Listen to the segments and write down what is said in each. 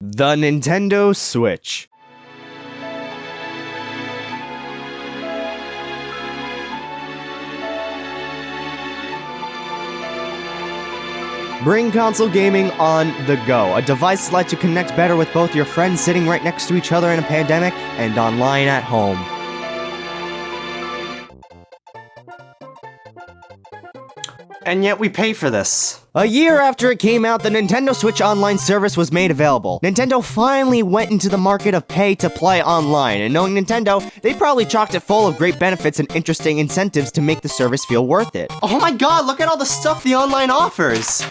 The Nintendo Switch. Bring console gaming on the go. A device that lets you connect better with both your friends sitting right next to each other in a pandemic and online at home. And yet we pay for this. A year after it came out, the Nintendo Switch Online service was made available. Nintendo finally went into the market of pay-to-play online, and knowing Nintendo, they probably chocked it full of great benefits and interesting incentives to make the service feel worth it. Oh my god, look at all the stuff the online offers!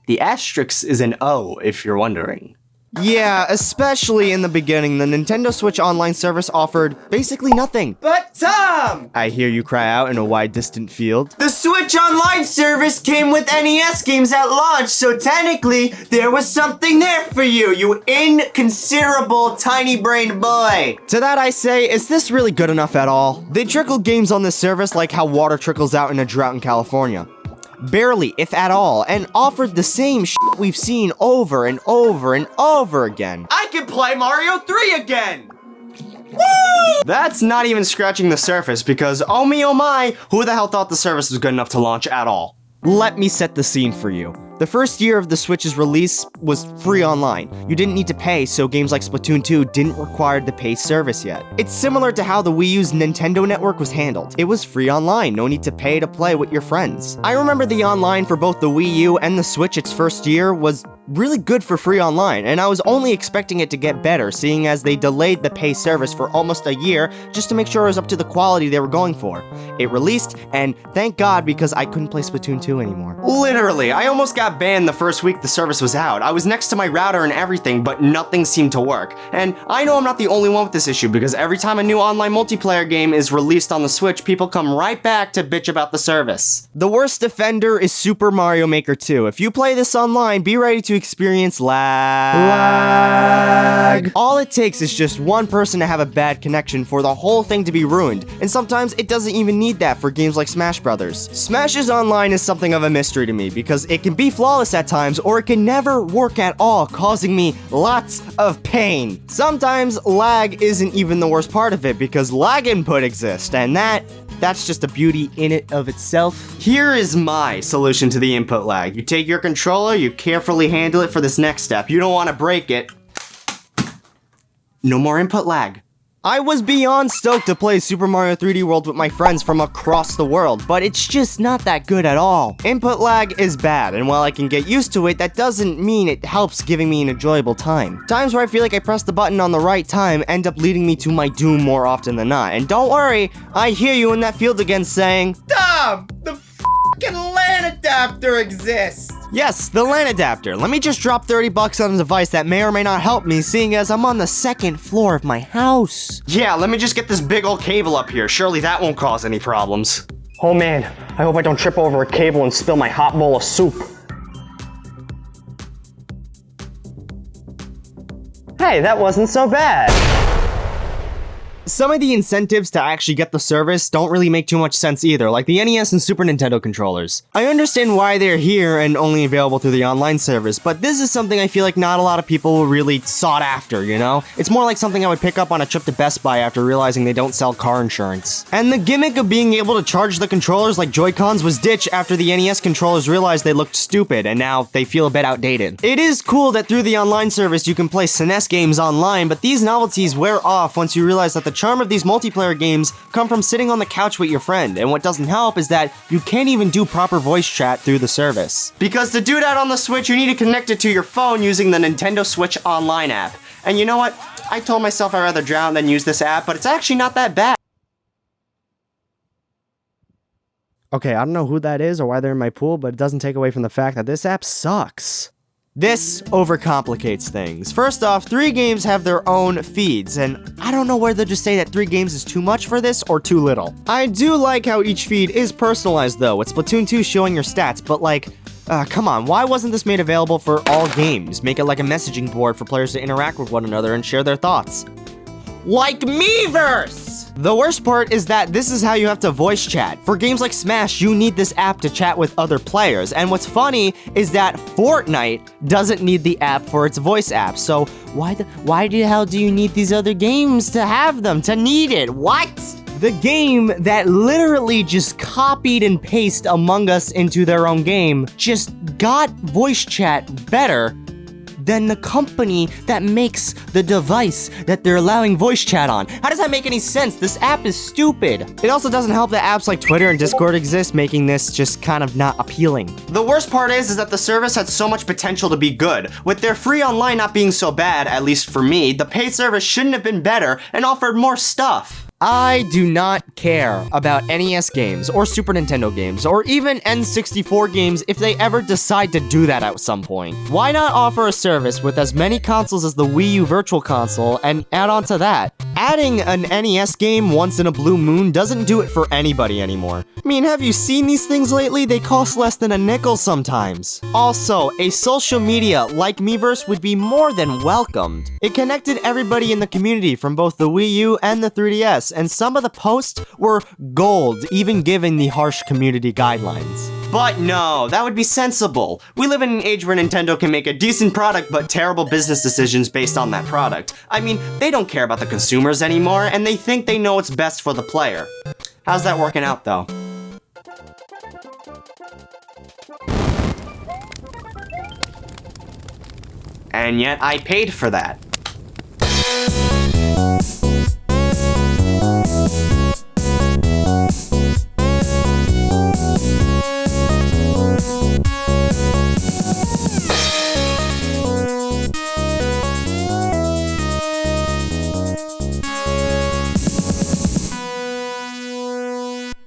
The asterisk is an O, if you're wondering. Yeah, especially in the beginning, the Nintendo Switch Online service offered basically nothing. But Tom! I hear you cry out in a wide distant field. The Switch Online service came with NES games at launch, so technically, there was something there for you, you inconsiderable tiny-brained boy. To that I say, is this really good enough at all? They trickled games on this service like how water trickles out in a drought in California. Barely, if at all, and offered the same shit we've seen over and over and over again. I can play Mario 3 again! Woo! That's not even scratching the surface, because oh me oh my, who the hell thought the service was good enough to launch at all? Let me set the scene for you. The first year of the Switch's release was free online. You didn't need to pay, so games like Splatoon 2 didn't require the pay service yet. It's similar to how the Wii U's Nintendo Network was handled. It was free online, no need to pay to play with your friends. I remember the online for both the Wii U and the Switch its first year was really good for free online, and I was only expecting it to get better, seeing as they delayed the pay service for almost a year just to make sure it was up to the quality they were going for. It released, and thank God, because I couldn't play Splatoon 2 anymore. Literally, I almost got banned the first week the service was out. I was next to my router and everything, but nothing seemed to work. And I know I'm not the only one with this issue, because every time a new online multiplayer game is released on the Switch, people come right back to bitch about the service. The worst offender is Super Mario Maker 2. If you play this online, be ready to experience lag. All it takes is just one person to have a bad connection for the whole thing to be ruined, and sometimes it doesn't even need that for games like Smash Brothers. Smash's online is something of a mystery to me, because it can be flawless at times, or it can never work at all, causing me lots of pain. Sometimes lag isn't even the worst part of it, because lag input exists, and that's just a beauty in it of itself. Here is my solution to the input lag. You take your controller, you carefully handle it for this next step. You don't want to break it. No more input lag. I was beyond stoked to play Super Mario 3D World with my friends from across the world, but it's just not that good at all. Input lag is bad, and while I can get used to it, that doesn't mean it helps giving me an enjoyable time. Times where I feel like I press the button on the right time end up leading me to my doom more often than not. And don't worry, I hear you in that field again saying, Tom! The f***ing LAN adapter exists! yes, the LAN adapter. Let me just drop $30 on a device that may or may not help me, seeing as I'm on the second floor of my house. Yeah, let me just get this big old cable up here. Surely that won't cause any problems. Oh man, I hope I don't trip over a cable and spill my hot bowl of soup. Hey, that wasn't so bad. Some of the incentives to actually get the service don't really make too much sense either, like the NES and Super Nintendo controllers. I understand why they're here and only available through the online service, but this is something I feel like not a lot of people really sought after, you know? It's more like something I would pick up on a trip to Best Buy after realizing they don't sell car insurance. And the gimmick of being able to charge the controllers like Joy-Cons was ditched after the NES controllers realized they looked stupid, and now they feel a bit outdated. It is cool that through the online service you can play SNES games online, but these novelties wear off once you realize that the charm of these multiplayer games come from sitting on the couch with your friend, and what doesn't help is that you can't even do proper voice chat through the service. Because to do that on the Switch, you need to connect it to your phone using the Nintendo Switch Online app. And you know what? I told myself I'd rather drown than use this app, but it's actually not that bad. Okay, I don't know who that is or why they're in my pool, but it doesn't take away from the fact that this app sucks. This overcomplicates things. First off, 3 games have their own feeds, and I don't know whether to say that 3 games is too much for this or too little. I do like how each feed is personalized though, with Splatoon 2 showing your stats, but like, come on, why wasn't this made available for all games? Make it like a messaging board for players to interact with one another and share their thoughts. like Miiverse! The worst part is that this is how you have to voice chat. For games like Smash, you need this app to chat with other players. And what's funny is that Fortnite doesn't need the app for its voice app. So why the hell do you need these other games to have them, to need it? What? The game that literally just copied and pasted Among Us into their own game just got voice chat better than the company that makes the device that they're allowing voice chat on. How does that make any sense? This app is stupid. It also doesn't help that apps like Twitter and Discord exist, making this just kind of not appealing. The worst part is that the service had so much potential to be good. With their free online not being so bad, at least for me, the paid service shouldn't have been better and offered more stuff. I do not care about NES games, or Super Nintendo games, or even N64 games if they ever decide to do that at some point. Why not offer a service with as many consoles as the Wii U Virtual Console and add on to that? Adding an NES game once in a blue moon doesn't do it for anybody anymore. I mean, have you seen these things lately? They cost less than a nickel sometimes. Also, a social media like Miiverse would be more than welcomed. It connected everybody in the community from both the Wii U and the 3DS, and some of the posts were gold, even given the harsh community guidelines. But no, that would be sensible. We live in an age where Nintendo can make a decent product but terrible business decisions based on that product. I mean, they don't care about the consumers anymore, and they think they know what's best for the player. How's that working out, though? And yet I paid for that.